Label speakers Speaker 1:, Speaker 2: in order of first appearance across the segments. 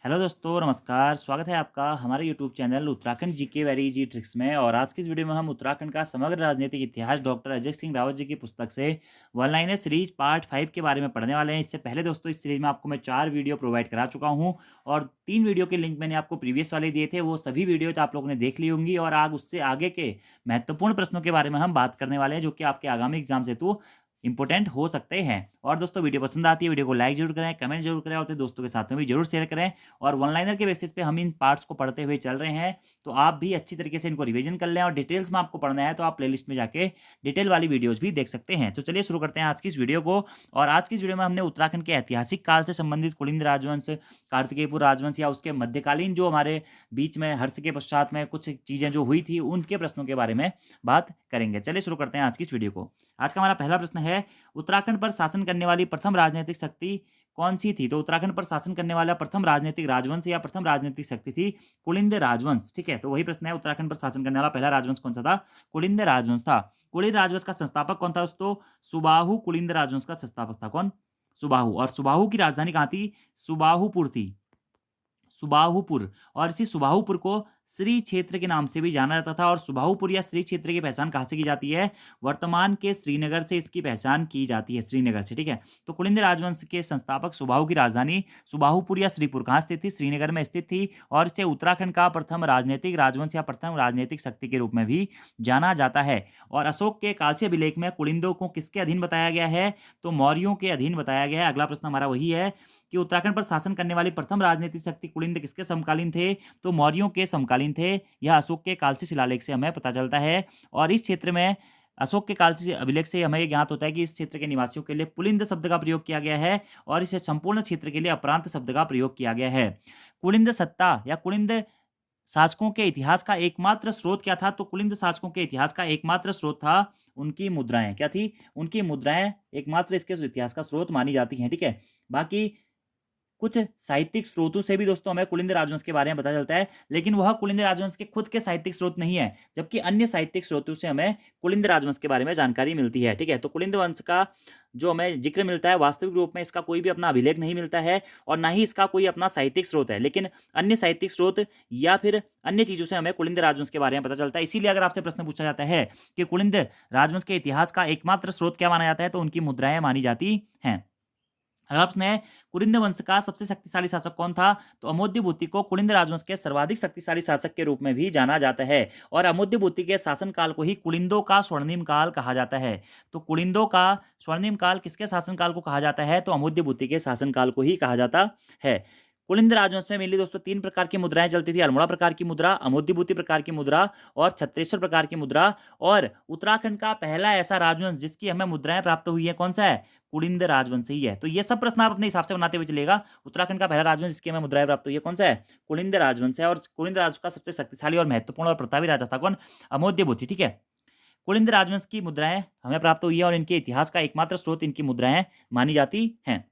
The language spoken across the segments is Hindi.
Speaker 1: हेलो दोस्तों, नमस्कार। स्वागत है आपका हमारे YouTube channel Uttarakhand GK very easy tricks में। और आज की इस वीडियो में हम उत्तराखंड का समग्र राजनीतिक इतिहास डॉक्टर अजय सिंह रावत जी की पुस्तक से वन लाइनर सीरीज पार्ट 5 के बारे में पढ़ने वाले हैं। इससे पहले दोस्तों इस सीरीज में आपको मैं 4 वीडियो प्रोवाइड करा चुका हूं और 3 वीडियो के लिंक मैंने आपको प्रीवियस वाले दिए थे। वो सभी वीडियो आप लोगों ने देख ली होंगी और आज उससे आगे के महत्वपूर्ण प्रश्नों के बारे में हम बात करने वाले हैं, जो कि आपके आगामी एग्जाम से तो इंपॉर्टेंट हो सकते हैं। और दोस्तों, वीडियो पसंद आती है वीडियो को लाइक जरूर करें, कमेंट जरूर करें और अपने दोस्तों के साथ में भी जरूर शेयर करें। और वन लाइनर के बेसिस पे हम इन पार्ट्स को पढ़ते हुए चल रहे हैं, तो आप भी अच्छी तरीके से इनको रिवीजन कर लें। और डिटेल्स में आपको पढ़ना है तो आप प्लेलिस्ट में जाके डिटेल वाली वीडियोज भी देख सकते हैं। तो चलिए शुरू करते हैं आज की इस वीडियो को। और आज की इस वीडियो में हमने उत्तराखंड के ऐतिहासिक काल से संबंधित कुलिंद राजवंश, कार्तिकेयपुर राजवंश या उसके मध्यकालीन जो हमारे बीच में हर्ष के पश्चात में कुछ चीजें जो हुई थी उनके प्रश्नों के बारे में बात करेंगे। चलिए शुरू करते हैं आज की इस वीडियो को। आज का हमारा पहला प्रश्न है, उत्तराखंड पर शासन करने वाली प्रथम राजनीतिक शक्ति कौन सी थी? तो उत्तराखंड पर शासन करने वाला प्रथम राजनीतिक राजवंश या प्रथम राजनीतिक शक्ति थी कुलिंद राजवंश। ठीक है, तो वही प्रश्न है, उत्तराखंड पर शासन करने वाला पहला राजवंश कौन सा था? कुलिंद राजवंश था। कुलिंद राजवंश का संस्थापक कौन था दोस्तों? सुबाहु कुलिंद राजवंश का संस्थापक था कौन? सुबाहु। और सुबाहु की राजधानी कहाँ थी? सुबाहुपुर थी, सुबाहुपुर। और इसी सुबाहुपुर को श्री क्षेत्र के नाम से भी जाना जाता था। और सुबाहुपुर या श्री क्षेत्र की पहचान कहाँ से की जाती है? वर्तमान के श्रीनगर से इसकी पहचान की जाती है, श्रीनगर से। ठीक है, तो कुलिंद राजवंश के संस्थापक सुबाहु की राजधानी सुबाहुपुर या श्रीपुर कहाँ स्थित थी? श्रीनगर में स्थित थी। और इसे उत्तराखंड का प्रथम राजनीतिक राजवंश या प्रथम राजनीतिक शक्ति के रूप में भी जाना जाता है। और अशोक के कालस्य अभिलेख में कुलिंदों को किसके अधीन बताया गया है? तो मौर्यों के अधीन बताया गया है। अगला प्रश्न हमारा वही है कि उत्तराखंड पर शासन करने वाली प्रथम राजनीतिक शक्ति कुलिंद किसके समकालीन थे? तो मौर्यों के समकालीन थे। यह अशोक के कालस्य शिलालेख से हमें पता चलता है। और इस क्षेत्र में अशोक के कालस्य अभिलेख से हमें ज्ञात होता है कि इस क्षेत्र के निवासियों के लिए पुलिंद शब्द का प्रयोग किया गया है और इस संपूर्ण क्षेत्र के लिए अपरांत शब्द का प्रयोग किया गया है। कुलिंद सत्ता या कुलिंद शासकों के इतिहास का एकमात्र स्रोत क्या था? तो कुलिंद शासकों के इतिहास का एकमात्र स्रोत था उनकी मुद्राएं। क्या थी? उनकी मुद्राएं एकमात्र इसके इतिहास का स्रोत मानी जाती हैं। ठीक है, बाकी कुछ साहित्यिक स्रोतों से भी दोस्तों हमें कुलिंद राजवंश के बारे में पता चलता है, लेकिन वह कुलिंद राजवंश के खुद के साहित्यिक स्रोत नहीं है, जबकि अन्य साहित्यिक स्रोतों से हमें कुलिंद राजवंश के बारे में जानकारी मिलती है। ठीक है, तो कुलिंद वंश का जो हमें जिक्र मिलता है, वास्तविक रूप में इसका कोई भी अपना अभिलेख नहीं मिलता है और ना ही इसका कोई अपना साहित्यिक स्रोत है, लेकिन अन्य साहित्यिक स्रोत या फिर अन्य चीजों से हमें कुलिंद राजवंश के बारे में पता चलता है। इसीलिए अगर आपसे प्रश्न पूछा जाता है कि कुलिंद राजवंश के इतिहास का एकमात्र स्रोत क्या माना जाता है, तो उनकी मुद्राएं मानी जाती हैं। अगला प्रश्न है, कुलिंद वंश का सबसे शक्तिशाली शासक कौन था? तो अमोद्यभूति को कुलिंद राजवंश के सर्वाधिक शक्तिशाली शासक के रूप में भी जाना जाता है और अमोद्यभूति के शासनकाल को ही कुलिंदों का स्वर्णिम काल कहा जाता है। तो कुलिंदों का स्वर्णिम काल किसके शासनकाल को कहा जाता है? तो अमोद्यभूति के शासनकाल को ही कहा जाता है। कुलिंद राजवंश में मेनली दोस्तों 3 प्रकार की मुद्राएं चलती थी, अल्मोड़ा प्रकार की मुद्रा, अमोद्यभूति प्रकार की मुद्रा और छत्रेश्वर प्रकार की मुद्रा। और उत्तराखंड का पहला ऐसा राजवंश जिसकी हमें मुद्राएं प्राप्त हुई है, कौन सा है? कुलिंद राजवंश ही है। तो ये सब प्रश्न आप अपने हिसाब से बनाते हुए चलेगा। उत्तराखंड का पहला राजवंश जिसकी हमें मुद्राएं प्राप्त हुई है, कौन सा है? कुलिंद राजवंश है। और कुलिंद राजवंश का सबसे शक्तिशाली और महत्वपूर्ण और प्रतापी राजा था कौन? अमोद्यभूति। ठीक है, कुलिंद राजवंश की मुद्राएं हमें प्राप्त हुई है और इनके इतिहास का एकमात्र स्रोत इनकी मुद्राएं मानी जाती हैं।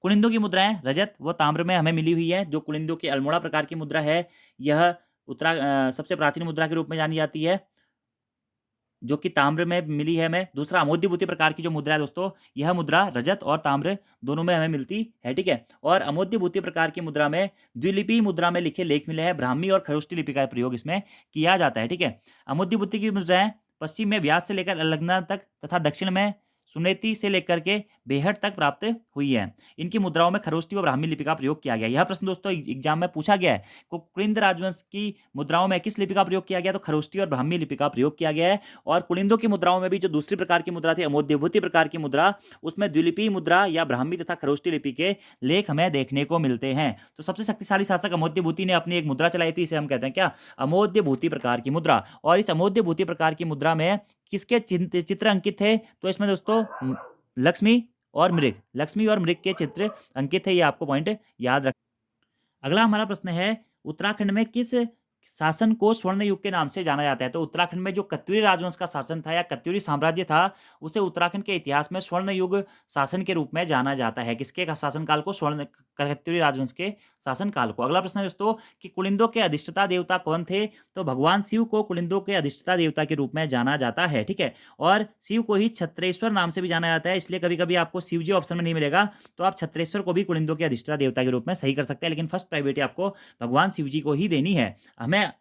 Speaker 1: कुलिंदों की मुद्राएं रजत व ताम्र में हमें मिली हुई है। जो कुलिंदों की अल्मोड़ा प्रकार की मुद्रा है, यह सबसे प्राचीन मुद्रा के रूप में जानी जाती है, जो कि ताम्र में मिली है हमें। दूसरा, अमोद्यभूति प्रकार की जो मुद्रा है दोस्तों, यह मुद्रा रजत और ताम्र दोनों में हमें मिलती है। ठीक है, और अमोद्यभूति प्रकार की मुद्रा में द्विलिपि मुद्रा में लिखे लेख मिले हैं, ब्राह्मी और खरोष्टी लिपि का प्रयोग इसमें किया जाता है। ठीक है, अमोद्यभूति की मुद्राएं पश्चिम में व्यास से लेकर अलगना तक तथा दक्षिण में सुनेती से लेकर के बेहट तक प्राप्त हुई है। इनकी मुद्राओं में खरोष्टी व ब्राह्मी लिपि का प्रयोग किया गया। यह प्रश्न दोस्तों एग्जाम में पूछा गया है। कुलिंद राजवंश की मुद्राओं में किस लिपि का प्रयोग किया गया? तो खरोष्टी और ब्राह्मी लिपि का प्रयोग किया गया है। और कुलिंदों की मुद्राओं में भी जो दूसरी प्रकार की मुद्रा थी, अमोद्यभूति प्रकार की मुद्रा, उसमें द्विलिपि मुद्रा या ब्राह्मी तथा खरोष्टी लिपि के लेख हमें देखने को मिलते हैं। तो सबसे शक्तिशाली शासक अमोद्यभूति ने अपनी एक मुद्रा चलाई थी, इसे हम कहते हैं क्या? अमोद्यभूति प्रकार की मुद्रा। और इस अमोद्यभूति प्रकार की मुद्रा में किसके चित्र अंकित थे? तो इसमें दोस्तों लक्ष्मी और मृग, लक्ष्मी और मृग के चित्र अंकित है। ये आपको पॉइंट याद रख। अगला हमारा प्रश्न है, उत्तराखंड में किस शासन को स्वर्ण युग के नाम से जाना जाता है। तो उत्तराखंड में जो कत्यूरी राजवंश का शासन था या कत्यूरी साम्राज्य था, उसे उत्तराखंड के इतिहास में स्वर्ण युग शासन के रूप में जाना जाता है। किसके का शासनकाल को? स्वर्ण कत्यूरी राजवंश के शासनकाल को। अगला प्रश्न है दोस्तों कि कुलिंदों के अधिष्ठाता देवता कौन थे? तो भगवान शिव को कुलिंदों के अधिष्ठाता देवता के रूप में जाना जाता है, ठीक है। और शिव को ही छत्रेश्वर नाम से भी जाना जाता है, इसलिए कभी-कभी आपको शिव जी ऑप्शन में नहीं मिलेगा, तो आप छत्रेश्वर को भी कुलिंदों के अधिष्ठाता देवता के रूप में सही कर सकते हैं, लेकिन फर्स्ट प्रायोरिटी आपको भगवान शिव जी को ही देनी है। हमें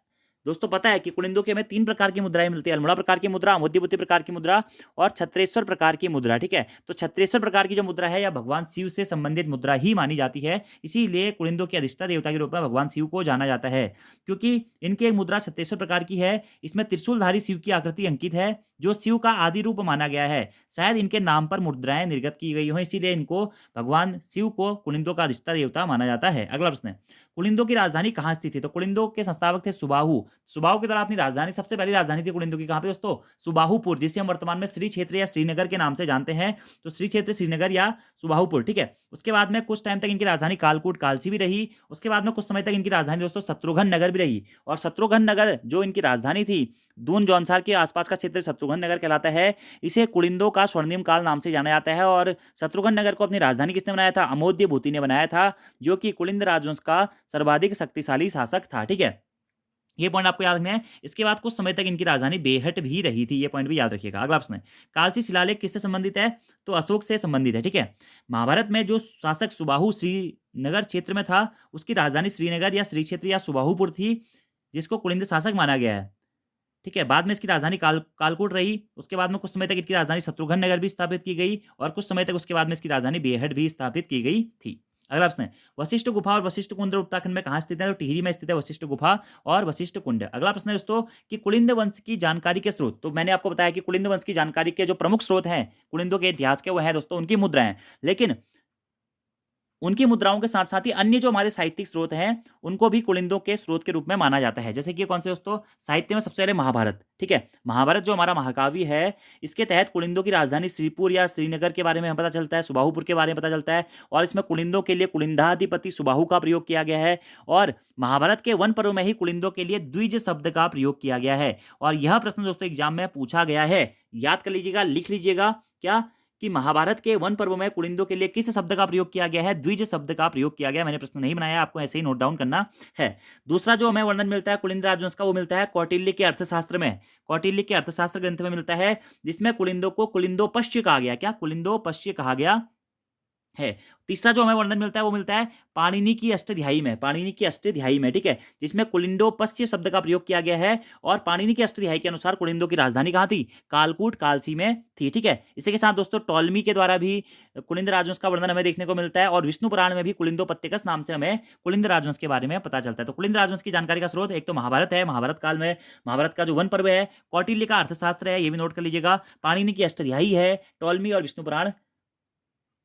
Speaker 1: दोस्तों पता है कि कुलिंदों की हमें 3 प्रकार की मुद्राएं मिलती है, अल्मोड़ा प्रकार की मुद्रा, अमोद्यबुद्धि प्रकार की मुद्रा और छत्रेश्वर प्रकार की मुद्रा, ठीक है। तो छत्रेश्वर प्रकार की जो मुद्रा है या भगवान शिव से संबंधित मुद्रा ही मानी जाती है, इसीलिए कुलिंदों के अधिष्ठाता देवता के रूप में भगवान शिव को जाना जाता है। क्योंकि इनकी एक मुद्रा छत्रेश्वर प्रकार की है, इसमें त्रिशूलधारी शिव की आकृति अंकित है, जो शिव का आदि रूप माना गया है। शायद इनके नाम पर मुद्राएं निर्गत की गई हों, इसीलिए इनको भगवान शिव को कुलिंदों का अधिष्ठाता देवता माना जाता है। अगला प्रश्न है, कुलिंदों की राजधानी कहाँ स्थित है? तो कुलिंदों के संस्थापक थे सुबाहु। सुबाहु के द्वारा अपनी राजधानी, सबसे पहली राजधानी थी कुलिंदों की कहाँ पे दोस्तों? सुबाहुपुर, जिसे हम वर्तमान में श्री क्षेत्र या श्रीनगर के नाम से जानते हैं। तो श्री क्षेत्र, श्रीनगर या सुबाहुपुर, ठीक है। उसके बाद में कुछ टाइम तक इनकी राजधानी कालकूट कालसी भी रही। उसके बाद में कुछ समय तक इनकी राजधानी दोस्तों शत्रुघ्न नगर भी रही। और शत्रुघ्न नगर जो इनकी राजधानी थी, दून जौनसार के आसपास का क्षेत्र शत्रुघ्न नगर कहलाता है। इसे कुलिंदों का स्वर्णिम काल नाम से जाना जाता है। और शत्रुघ्न नगर को अपनी राजधानी किसने बनाया था? अमोद्य भूति ने बनाया था, जो कि कुलिंद राजवंश का सर्वाधिक शक्तिशाली शासक था, ठीक है। ये पॉइंट आपको याद रखना है। इसके बाद कुछ समय तक इनकी राजधानी बेहट भी रही थी, ये पॉइंट भी याद रखिएगा। अगला प्रश्न है, कालसी शिलालेख किससे संबंधित है? तो अशोक से संबंधित है, ठीक है। महाभारत में जो शासक सुबाहु श्रीनगर क्षेत्र में था, उसकी राजधानी श्रीनगर या श्री क्षेत्र या सुबाहुपुर थी, जिसको कुलिंद शासक माना गया है, ठीक है। बाद में इसकी राजधानी कालकूट रही। उसके बाद में कुछ समय तक इसकी राजधानी शत्रुघ्न नगर भी स्थापित की गई और कुछ समय तक उसके बाद में इसकी राजधानी बेहट भी स्थापित की गई थी। अगला प्रश्न है, वशिष्ठ गुफा और वशिष्ठ कुंड उत्तराखंड में कहाँ स्थित है? तो टिहरी में स्थित है वशिष्ठ गुफा और वशिष्ठ कुंड। अगला प्रश्न है दोस्तों कि कुलिंद वंश की जानकारी के स्रोत। तो मैंने आपको बताया कि कुलिंद वंश की जानकारी के जो प्रमुख स्रोत हैं कुलिंदों के इतिहास के, वो है दोस्तों उनकी मुद्राएं। लेकिन उनकी मुद्राओं के साथ साथ ही अन्य जो हमारे साहित्यिक स्रोत हैं, उनको भी कुलिंदों के स्रोत के रूप में माना जाता है। जैसे कि कौन से दोस्तों? साहित्य में सबसे पहले महाभारत, ठीक है। महाभारत जो हमारा महाकाव्य है, इसके तहत कुलिंदों की राजधानी श्रीपुर या श्रीनगर के बारे में हमें पता चलता है, सुबाहुपुर के बारे में पता चलता है। और इसमें कुलिंदों के लिए कुलिंदाधिपति सुबाहु का प्रयोग किया गया है। और महाभारत के वन पर्व में ही कुलिंदों के लिए द्विज शब्द का प्रयोग किया गया है। और यह प्रश्न दोस्तों एग्जाम में पूछा गया है, याद कर लीजिएगा, लिख लीजिएगा क्या कि महाभारत के वन पर्व में कुलिंदों के लिए किस शब्द का प्रयोग किया गया है? द्विज शब्द का प्रयोग किया गया। मैंने प्रश्न नहीं बनाया, आपको ऐसे ही नोट डाउन करना है। दूसरा जो हमें वर्णन मिलता है कुलिंद राजवंश का, वो मिलता है कौटिल्य के अर्थशास्त्र में। कौटिल्य के अर्थशास्त्र ग्रंथ में मिलता है, जिसमें कुलिंदों को कुलिंदोपश्य कहा गया। क्या? कुलिंदोपश्य कहा गया है। तीसरा जो हमें वर्णन मिलता है, वो मिलता है पाणिनि की अष्टाध्यायी में। पाणिनि की अष्टाध्यायी में, ठीक है, जिसमें कुलिंदोपश्य शब्द का प्रयोग किया गया है। और पाणिनि की अष्टाध्यायी के अनुसार कुलिंदों की राजधानी कहाँ थी? कालकूट कालसी में थी, ठीक है। इसी के साथ दोस्तों टॉलमी के द्वारा भी कुलिंद राजवंश का वर्णन हमें देखने को मिलता है। और विष्णु पुराण में भी कुलिंदोपत्यकस नाम से हमें कुलिंद राजवंश के बारे में पता चलता है। तो कुलिंद राजवंश की जानकारी का स्रोत एक तो महाभारत है। महाभारत काल में महाभारत का जो वन पर्व है, कौटिल्य का अर्थशास्त्र है, ये भी नोट कर लीजिएगा, पाणिनि की अष्टाध्यायी है, टॉलमी और विष्णु पुराण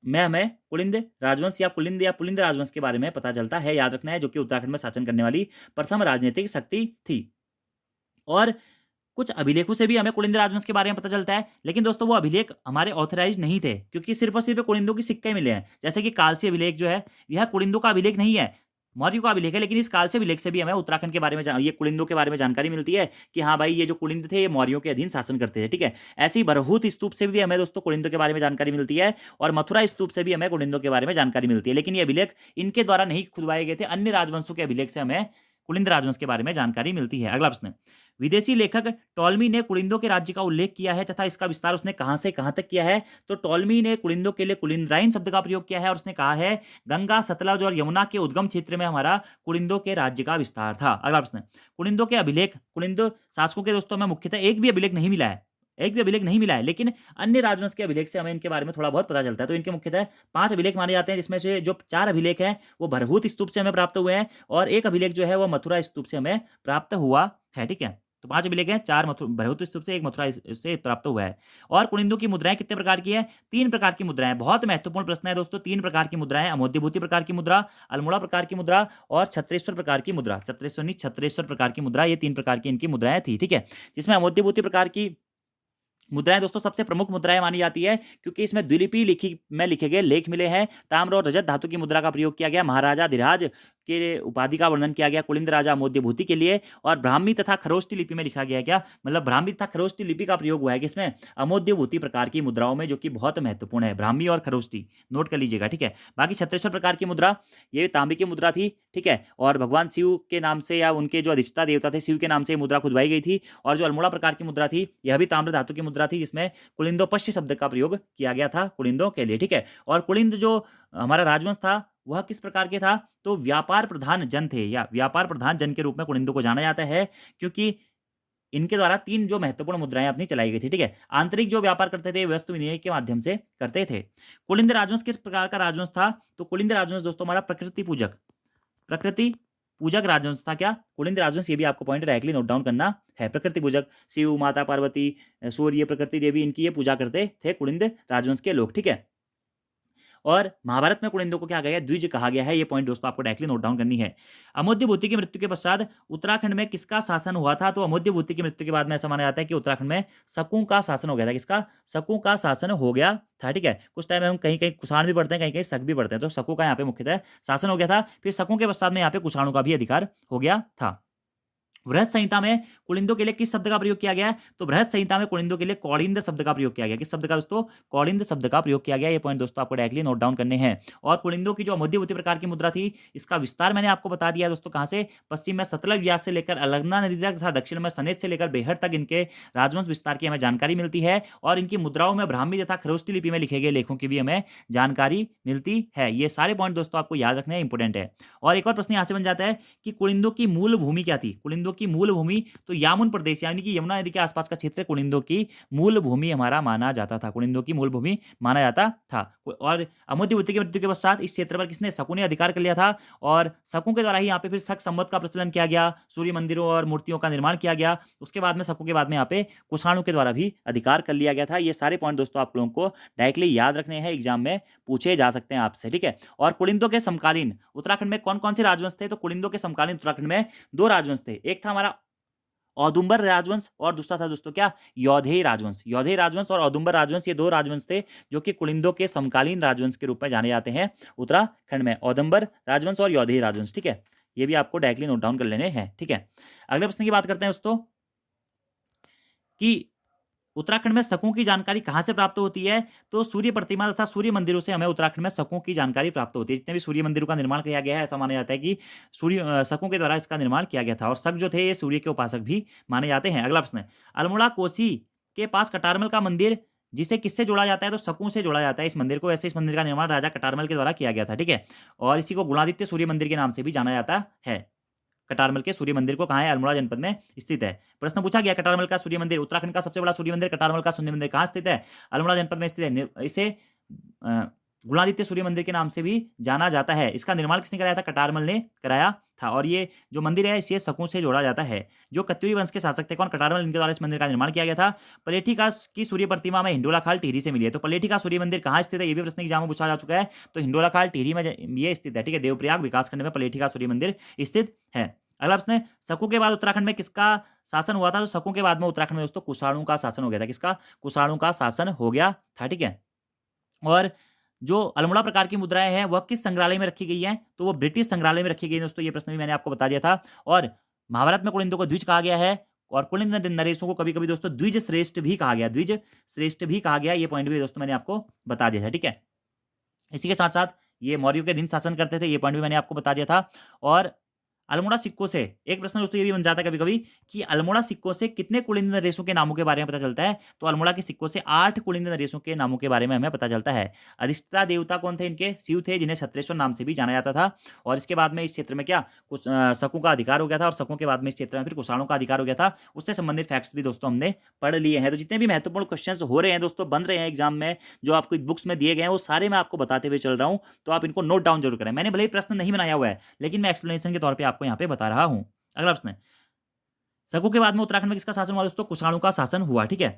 Speaker 1: में हमें कुलिंद राजवंश या कुलिंद या पुलिंद राजवंश के बारे में पता चलता है, याद रखना है, जो कि उत्तराखंड में शासन करने वाली प्रथम राजनीतिक शक्ति थी। और कुछ अभिलेखों से भी हमें कुलिंद राजवंश के बारे में पता चलता है, लेकिन दोस्तों वो अभिलेख हमारे ऑथराइज नहीं थे, क्योंकि सिर्फ और सिर्फ कुलिंदों की सिक्के मिले हैं। जैसे कि कालसी अभिलेख जो है, यह कुलिंदों का अभिलेख नहीं है, मौर्य का अभिलेख है, लेकिन इस कालसी अभिलेख से भी हमें उत्तराखंड के बारे में ये कुलिंदों के बारे में जानकारी मिलती है कि हाँ भाई, ये जो कुलिंद थे ये मौर्यों के अधीन शासन करते थे, ठीक है। ऐसी बरहूत स्तूप से भी हमें दोस्तों कुलिंदों के बारे में जानकारी मिलती है, और मथुरा स्तूप से भी हमें कुलिंदों के बारे में जानकारी मिलती है। लेकिन ये अभिलेख इनके द्वारा नहीं खुदवाए गए थे, अन्य राजवंशों के अभिलेख से हमें कुलिंद राजवंश के बारे में जानकारी मिलती है। अगला प्रश्न, विदेशी लेखक टॉलमी ने कुलिंदों के राज्य का उल्लेख किया है तथा इसका विस्तार उसने कहां से कहां तक किया है? तो टॉलमी ने कुलिंदों के लिए कुलिंद्राइन शब्द का प्रयोग किया है, और उसने कहा है गंगा, सतलज और यमुना के उद्गम क्षेत्र में हमारा कुलिंदों के राज्य का विस्तार था। अगला प्रश्न, कुलिंदों के अभिलेख, कुलिंद शासकों के दोस्तों में मुख्यतः एक भी अभिलेख नहीं मिला है, एक भी अभिलेख नहीं मिला है, लेकिन अन्य राजवंश के अभिलेख से हमें इनके बारे में थोड़ा बहुत पता चलता है। तो इनके मुख्यतः 5 अभिलेख माने जाते हैं, जिसमें से जो 4 अभिलेख हैं वो भरभूत स्तूप से हमें प्राप्त हुए हैं, और एक अभिलेख जो है वो मथुरा स्तूप से हमें प्राप्त हुआ है, ठीक है। तो 5 अभिलेख हैं, 4 भरभूत स्तूप से, 1 मथुरा से प्राप्त हुआ है। और कुलिंदों की मुद्राएं कितने प्रकार की है? 3 प्रकार की मुद्राएं। बहुत महत्वपूर्ण प्रश्न है दोस्तों। 3 प्रकार की मुद्राएं, अमोद्यभूति प्रकार की मुद्रा, अल्मोड़ा प्रकार की मुद्रा और छत्रेश्वर प्रकार की मुद्रा। छत्रेश्वर नहीं, छत्रेश्वर प्रकार की मुद्रा, ये 3 प्रकार की इनकी मुद्राएं थी, ठीक है। जिसमें अमोद्यभूति प्रकार की मुद्राएं दोस्तों सबसे प्रमुख मुद्राएं मानी जाती है, क्योंकि इसमें द्विलिपि लिखी में लिखे गए लेख मिले हैं। ताम्र और रजत धातु की मुद्रा का प्रयोग किया गया। महाराजा धीराज के उपाधि का वर्णन किया गया कुलिंद राजा अमोद्य भूति के लिए, और ब्राह्मी तथा खरोष्टी लिपि में लिखा गया क्या, मतलब ब्राह्मी तथा खरोष्टी लिपि का प्रयोग हुआ है किसमें, अमोद्य भूति प्रकार की मुद्राओं में, जो कि बहुत महत्वपूर्ण है, ब्राह्मी और खरोष्टी नोट कर लीजिएगा, ठीक है। बाकी छत्तीसवें प्रकार की मुद्रा ये तांबे की मुद्रा थी, ठीक है, और भगवान शिव के नाम से या उनके जो अधिष्ठता देवता थे शिव के नाम से ये मुद्रा खुदवाई गई थी। और जो अल्मोड़ा प्रकार की मुद्रा थी यह भी ताम्र धातु की मुद्रा थी, जिसमें कुलिंदोपश्य शब्द का प्रयोग किया गया था कुलिंदों के लिए, ठीक है। और कुलिंद जो हमारा राजवंश था वह किस प्रकार के था, तो व्यापार प्रधान जन थे, या व्यापार प्रधान जन के रूप में कुलिंदों को जाना जाता है, क्योंकि इनके द्वारा 3 जो महत्वपूर्ण मुद्राएं अपनी चलाई गई थी, ठीक है। आंतरिक जो व्यापार करते थे वस्तु विनिमय के माध्यम से करते थे। कुलिंद राजवंश किस प्रकार का राजवंश था, तो कुलिंद राजवंश दोस्तों हमारा प्रकृति पूजक राजवंश था। क्या, कुलिंद राजवंश, ये भी आपको पॉइंट डायरेक्टली नोट डाउन करना है। प्रकृति पूजक, शिव, माता पार्वती, सूर्य, प्रकृति देवी, इनकी ये पूजा करते थे कुलिंद राजवंश के लोग, ठीक है। और महाभारत में कुलिंदों को क्या कहा गया, द्विज कहा गया है। ये पॉइंट दोस्तों आपको डायरेक्टली नोट डाउन करनी है। अमोद्य भूति की मृत्यु के पश्चात उत्तराखंड में किसका शासन हुआ था, तो अमोद्य भूति की मृत्यु के बाद में ऐसा माना जाता है कि उत्तराखंड में शकों का शासन हो गया था। किसका, शकों का शासन हो गया था, ठीक है। कुछ टाइम में हम कहीं कहीं कुषाण भी पढ़ते हैं, कहीं कहीं शक भी पढ़ते हैं, तो शकों का यहाँ पे मुख्यतः शासन हो गया था। फिर शकों के पश्चात में यहाँ पे कुषाणों का भी अधिकार हो गया था। बृहत संहिता में कुलिंदों के लिए किस शब्द का प्रयोग किया गया है, तो बृहत संहिता में कुलिंदों के लिए कौलिंद शब्द का प्रयोग किया गया। किस शब्द का दोस्तों, कौलिंद शब्द का प्रयोग किया गया। ये पॉइंट दोस्तों आपको डायरेक्टली नोट डाउन करने हैं। और कुलिंदों की जो मध्यवर्ती प्रकार की मुद्रा थी, इसका विस्तार मैंने आपको बता दिया दोस्तों, कहां से, पश्चिम में सतलज व्यास से लेकर अलगना नदी तक तथा दक्षिण में सनेज से लेकर बेहर तक इनके राजवंश विस्तार की हमें जानकारी मिलती है। और इनकी मुद्राओं में ब्राह्मी तथा खरोष्टी लिपि में लिखे गए लेखों की भी हमें जानकारी मिलती है। ये सारे पॉइंट दोस्तों आपको याद रखने इंपोर्टेंट है। और एक और प्रश्न यहां से बन जाता है कि कुलिंदों की मूल भूमि क्या थी, कुलिंदों की मूल भूमि, तो यामुन प्रदेश यानी कि यमुना नदी के आसपास का क्षेत्र कुलिंदों की मूल भूमि हमारा माना जाता था, कुलिंदों की मूल भूमि माना जाता था। और अमोद्य भूति की मृत्यु के पश्चात इस क्षेत्र पर किसने, शकों ने अधिकार कर लिया था। और शकों के द्वारा ही यहाँ पे फिर शक संवत का प्रचलन किया गया, सूर्य मंदिरों और मूर्तियों का निर्माण किया गया। उसके बाद में शकों के बाद में यहाँ पे कुषाणों के द्वारा भी अधिकार कर लिया गया था। ये सारे पॉइंट दोस्तों आप लोगों को डायरेक्टली याद रखने हैं, एग्जाम में पूछे जा सकते हैं आपसे, ठीक है। और कुलिंदों के समकालीन उत्तराखंड में कौन कौन से राजवंश थे, तो कुलिंदों के समकालीन उत्तराखंड में 2 राजवंश थे। एक था हमारा औदुंबर राजवंश और दूसरा था दोस्तों क्या, यौधेय राजवंश। यौधेय राजवंश और औदुंबर राजवंश, ये 2 राजवंश थे जो कि कुलिंदों के समकालीन राजवंश के रूप में जाने जाते हैं उत्तराखंड में, औदुंबर राजवंश और यौधेय राजवंश, ठीक है। ये भी आपको डायरेक्टली नोट डाउन कर लेने हैं, ठीक है। अगले प्रश्न की बात करते हैं दोस्तों कि उत्तराखंड में शकों की जानकारी कहाँ से प्राप्त होती है, तो सूर्य प्रतिमा तथा सूर्य मंदिरों से हमें उत्तराखंड में शकों की जानकारी प्राप्त होती है। जितने भी सूर्य मंदिरों का निर्माण किया गया है, ऐसा माना जाता है कि शकों के द्वारा इसका निर्माण किया गया था। और शक जो थे ये सूर्य के उपासक भी माने जाते हैं। अगला प्रश्न है, अल्मोड़ा कोसी के पास कटारमल का मंदिर जिसे किससे जोड़ा जाता है, तो शकों से जोड़ा जाता है इस मंदिर को। वैसे इस मंदिर का निर्माण राजा कटारमल के द्वारा किया गया था, ठीक है। और इसी को गुणादित्य सूर्य मंदिर के नाम से भी जाना जाता है। कटारमल के सूर्य मंदिर को कहाँ है, अल्मोड़ा जनपद में स्थित है। प्रश्न पूछा गया, कटारमल का सूर्य मंदिर, उत्तराखंड का सबसे बड़ा सूर्य मंदिर कटारमल का सूर्य मंदिर कहाँ स्थित है, अल्मोड़ा जनपद में स्थित है। इसे गुणादित्य सूर्य मंदिर के नाम से भी जाना जाता है। इसका निर्माण किसने कराया था, कटारमल ने कराया था। और ये जो मंदिर है इसे शकों से जोड़ा जाता है। जो कत्यूरी वंश के शासक थे कौन, कटारमल, इनके द्वारा इस मंदिर का निर्माण किया गया था। पलेठी का की सूर्य प्रतिमा में हिंडोला खाल टिहरी से मिली है। तो पलेठी का सूर्य मंदिर कहाँ स्थित है, ये भी प्रश्न एग्जाम में पूछा जा चुका है। तो हिंडोला खाल टिहरी में ये स्थित है, ठीक है। देवप्रयाग विकासखंड में पलेठी का सूर्य मंदिर स्थित है। अगला प्रश्न है, शकों के बाद उत्तराखंड में किसका शासन हुआ था, तो शकों के बाद में उत्तराखंड में दोस्तों कुषाणों का शासन हो गया था। किसका, कुषाणों का शासन हो गया था, ठीक है। और जो अल्मोड़ा प्रकार की मुद्राएं हैं वह किस संग्रहालय में रखी गई हैं, तो वो ब्रिटिश संग्रहालय में रखी गई है दोस्तों। ये प्रश्न भी मैंने आपको बता दिया था। और महाभारत में कुलिंदों को द्विज कहा गया है, और कुलिंद नरेशों को कभी कभी दोस्तों द्विज श्रेष्ठ भी कहा गया, द्विज श्रेष्ठ भी कहा गया। ये पॉइंट भी दोस्तों मैंने आपको बता दिया था, ठीक है। इसी के साथ साथ ये मौर्यों के दिन शासन करते थे, ये पॉइंट भी मैंने आपको बता दिया था। और अल्मोड़ा सिक्कों से एक प्रश्न दोस्तों ये भी बन जाता है कभी कभी कि अल्मोड़ा सिक्कों से कितने कुलिंद नरेशों के नामों के बारे में पता चलता है, तो अल्मोड़ा के सिक्कों से 8 कुलिंद नरेशों के नामों के बारे में हमें पता चलता है। अधिष्ठता देवता कौन थे इनके, शिव थे, जिन्हें क्षत्रेश्वर नाम से भी जाना जाता था। और इसके बाद में इस क्षेत्र में क्या कुछ शकों का अधिकार हो गया था, और शकों के बाद में इस क्षेत्र में फिर कुषाणों का अधिकार हो गया था। उससे संबंधित फैक्ट्स भी दोस्तों हमने पढ़ लिए हैं। तो जितने भी महत्वपूर्ण क्वेश्चन हो रहे हैं दोस्तों, बन रहे हैं एग्जाम में, जो आपको बुक्स में दिए गए हैं, वो सारे मैं आपको बताते हुए चल रहा हूँ। तो आप इनको नोट डाउन जरूर करें। मैंने भले ही प्रश्न नहीं बनाया हुआ है, लेकिन मैं एक्सप्लेनेशन के तौर पर आपको यहाँ पे बता रहा हूँ। अगला प्रश्न है, शकों के बाद में उत्तराखंड में किसका शासन हुआ दोस्तों, कुषाणों का शासन हुआ, ठीक है।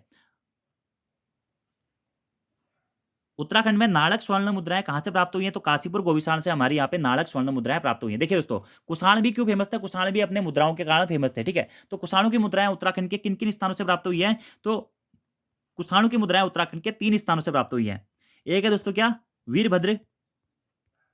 Speaker 1: उत्तराखंड में नाड़क स्वर्ण मुद्राएं कहां से प्राप्त हुई हैं, तो काशीपुर गोविशाण से हमारी यहाँ पे नाड़क स्वर्ण मुद्राएं प्राप्त हुई हैं। देखिए दोस्तों, कुषाण भी क्यों फेमस थे, कुषाण भी अपने मुद्राओं के कारण फेमस थे, ठीक है। तो कुषाणों की मुद्राएं उत्तराखंड के किन किन स्थानों से प्राप्त हुई है, तो कुषाणों की मुद्राएं उत्तराखंड के 3 स्थानों से प्राप्त हुई है। एक है दोस्तों क्या, वीरभद्र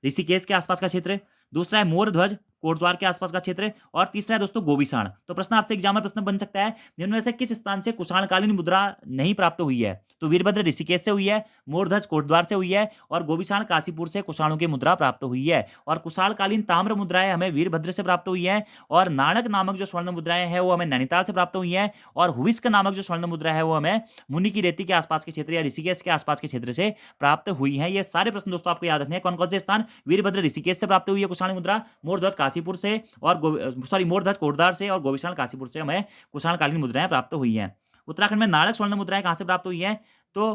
Speaker 1: ऋषिकेश के आसपास का क्षेत्र, दूसरा है मोरध्वज कोटद्वार के आसपास का क्षेत्र, और तीसरा है दोस्तों गोविसाण। तो प्रश्न आपसे एग्जाम में प्रश्न बन सकता है जिनमें से किस स्थान से कुषाणकालीन मुद्रा नहीं प्राप्त हुई है? तो वीरभद्र ऋषिकेश से हुई है, मोरध्वज कोटद्वार से हुई है, और गोविसाण काशीपुर से कुषाणों की मुद्रा प्राप्त हुई है। और कुषाणकालीन ताम्र मुद्राएं हमें वीरभद्र से प्राप्त हुई है, और नाणक नामक जो स्वर्ण मुद्राएं हैं वो हमें नैनीताल से प्राप्त हुई है, और हुविस्क नामक जो स्वर्ण मुद्रा है वो हमें मुनि की रेती के आसपास के क्षेत्र या ऋषिकेश के आसपास के क्षेत्र से प्राप्त हुई है। ये सारे प्रश्न दोस्तों आपको याद रखने हैं। कौन कौन से स्थान? वीरभद्र ऋषिकेश से प्राप्त हुई है कुषाण मुद्रा, मोरध्वज काशीपुर से और मोरध्वज कोटद्वार से, और गोविसाण काशीपुर से हमें कुषाणकालीन मुद्राएं प्राप्त हुई हैं। उत्तराखंड में नाणक स्वर्ण मुद्राएं कहां से प्राप्त हुई हैं? तो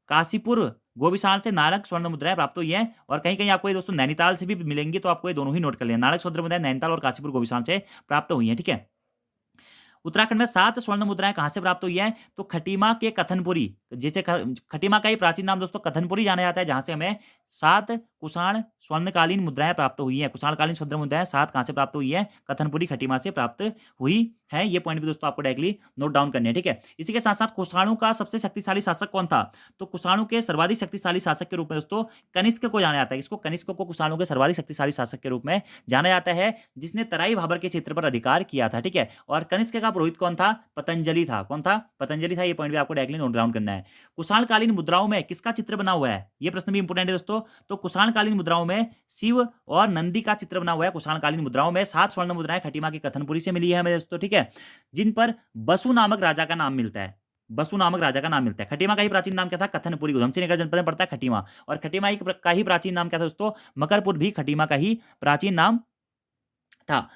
Speaker 1: काशीपुर गोविसाण से नाणक स्वर्ण मुद्राएं प्राप्त हुई हैं, और कहीं कहीं आपको ये दोस्तों नैनीताल से भी मिलेंगी, तो आपको ये दोनों ही नोट कर लेना। नाणक स्वर्ण मुद्राएं नैनीताल और काशीपुर गोविसाण से प्राप्त हुई हैं, ठीक है। उत्तराखंड में 7 स्वर्ण मुद्राएं कहां से प्राप्त हुई हैं? तो खटीमा के कथनपुरी, जैसे खटीमा का ही प्राचीन नाम दोस्तों कथनपुरी जाना जाता है, जहां से हमें 7 कुषाण स्वर्णकालीन मुद्राएं प्राप्त हुई हैं। कुषाणकालीन स्वर्ण मुद्राएं 7 कहां से प्राप्त हुई है? कथनपुरी खटीमा से प्राप्त हुई है। ये पॉइंट भी दोस्तों आपको डायरेक्टली नोट डाउन करने हैं, ठीक है। इसी के साथ साथ कुषाणों का सबसे शक्तिशाली शासक कौन था? तो कुषाणों के सर्वाधिक शक्तिशाली शासक के रूप में दोस्तों कनिष्क को जाना जाता है। इसको कनिष्क को कुषाणों के सर्वाधिक शक्तिशाली शासक के रूप में जाना जाता है, जिसने तराई भाबर के क्षेत्र पर अधिकार किया था, ठीक है। और कनिष्क का पुरोहित कौन था? पतंजलि था। कौन था? पतंजलि था। ये पॉइंट भी आपको डायरेक्टली नोट डाउन करना है। कुषाणकालीन मुद्राओं में किसका चित्र बना हुआ है? ये प्रश्न भी इंपोर्टेंट है दोस्तों। तो कुषाणकालीन मुद्राओं में शिव और नंदी का चित्र बना हुआ है। कुषाणकालीन मुद्राओं में 7 स्वर्ण मुद्राएं खटीमा की कथनपुरी से मिली है हमें दोस्तों, ठीक है, जिन पर बसु नामक राजा का नाम मिलता है। बसु नामक राजा का नाम मिलता है। खटीमा का ही प्राचीन नाम क्या था? कथनपुरी। उधम सिंह नगर जनपद में पड़ता है खटीमा। और खटीमा का ही प्राचीन नाम क्या था दोस्तों? मकरपुर भी खटीमा का ही प्राचीन नाम था।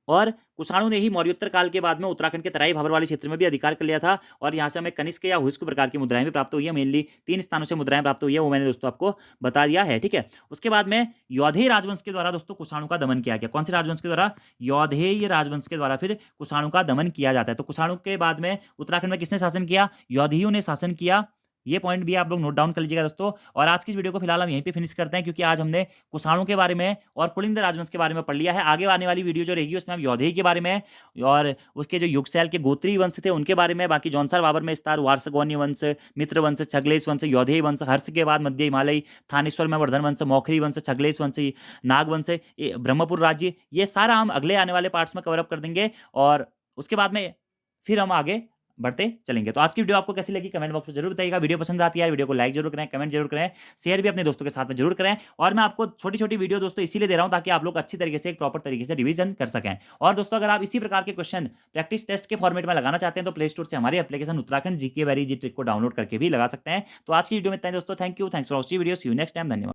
Speaker 1: और कुषाणों ने ही मौर्योत्तर काल के बाद में उत्तराखंड के तराई भाबर वाले क्षेत्र में भी अधिकार कर लिया था, और यहाँ से हमें कनिष्क या हुइस्क प्रकार की मुद्राएं भी प्राप्त हुई है। मेनली 3 स्थानों से मुद्राएं प्राप्त हुई है, वो मैंने दोस्तों आपको बता दिया है, ठीक है। उसके बाद में यौधेय राजवंश के द्वारा दोस्तों कुषाणों का दमन किया गया। कौन से राजवंश के द्वारा? यौधेय राजवंश के द्वारा फिर कुषाणों का दमन किया जाता है। तो कुषाणों के बाद में उत्तराखंड में किसने शासन किया? यौधेयों ने शासन किया। ये पॉइंट भी आप लोग नोट डाउन कर लीजिएगा दोस्तों। और आज की इस वीडियो को फिलहाल हम यहीं पे फिनिश करते हैं, क्योंकि आज हमने कुषाणों के बारे में और कुलिंद राजवंश के बारे में पढ़ लिया है। आगे आने वाली वीडियो जो रहेगी उसमें हम यौधेय के बारे में और उसके जो युगसैल के गोत्री वंश थे उनके बारे में, बाकी जौनसार बाबर में विस्तार, वार्षगौन्य वंश, मित्र वंश, छगलेश वंश, यौधेय वंश, हर्ष के बाद मध्य हिमालय, थानेश्वर में वर्धन वंश, मौखरी वंश, छगलेश वंश, नाग वंश, ब्रह्मपुर राज्य, ये सारा हम अगले आने वाले पार्ट्स में कवर अप कर देंगे। और उसके बाद में फिर हम आगे बढ़ते चलेंगे। तो आज की वीडियो आपको कैसी लगी कमेंट बॉक्स में जरूर बताइएगा। वीडियो पसंद आती है वीडियो को लाइक जरूर करें, कमेंट जरूर करें, शेयर भी अपने दोस्तों के साथ में जरूर करें। और मैं आपको छोटी छोटी वीडियो दोस्तों इसीलिए दे रहा हूं ताकि आप लोग अच्छी तरीके से एक प्रॉपर तरीके से रिवीजन कर सकें। और दोस्तों अगर आप इसी प्रकार के क्वेश्चन प्रैक्टिस टेस्ट के फॉर्मेट में लगाना चाहते हैं तो प्ले स्टोर से हमारी एप्लीकेशन उत्तराखंड जीके वेरी जी ट्रिक को डाउनलोड करके भी लगा सकते हैं। तो आज की वीडियो में इतना ही दोस्तों। Thank you, thanks for watching video, see you next time, धन्यवाद।